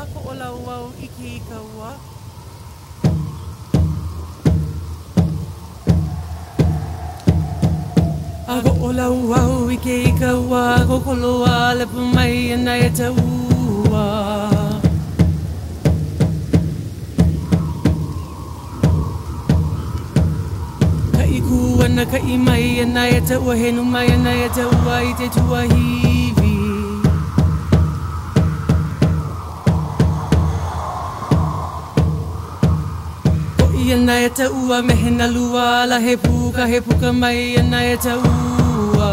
ko ola wau iki i ka ua. Ako ola wau iki i ka ua, ko koloa le pumai ana e te ua. Ka i ku ana ka i mai ana e te ua, henu mai ana e te ua i te tuahiwi. Ana e te ua me hena lua la he puka mai ana e te ua.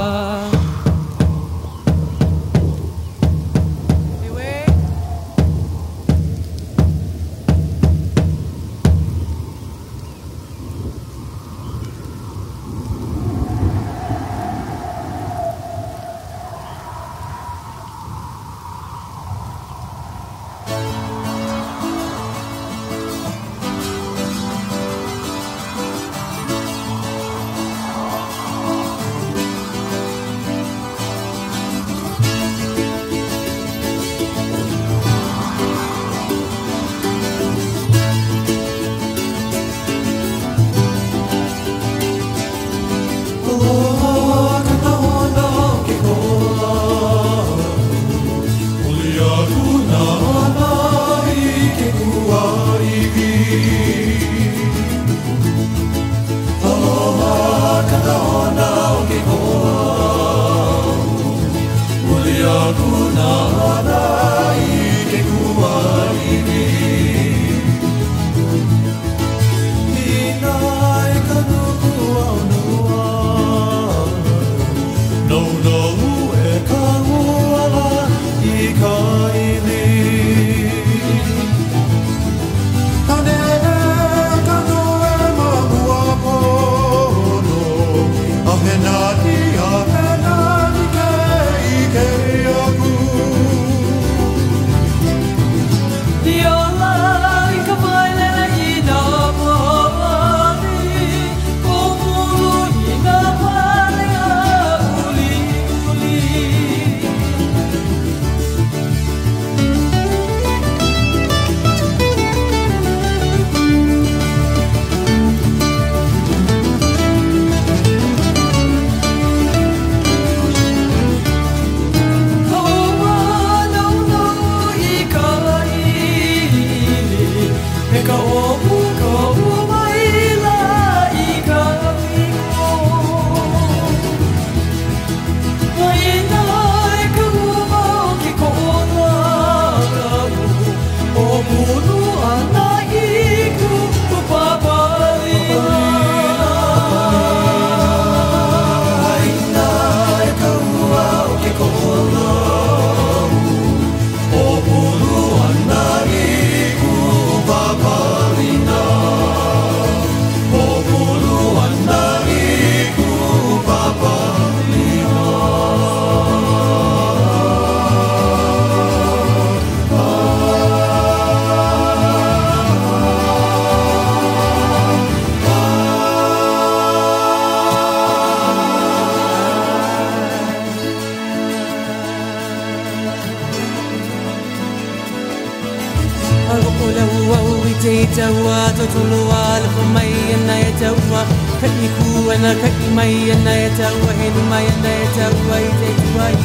Taua to tulua le mai ana e taua ka i ku ana ka i mai ana e taua he mai ana e taua I te tuai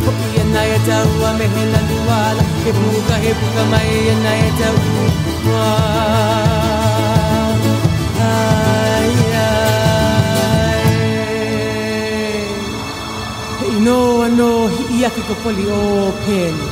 ko I ana e taua me hena luala he puka mai ana e taua ai he no hi aki ko poli o peni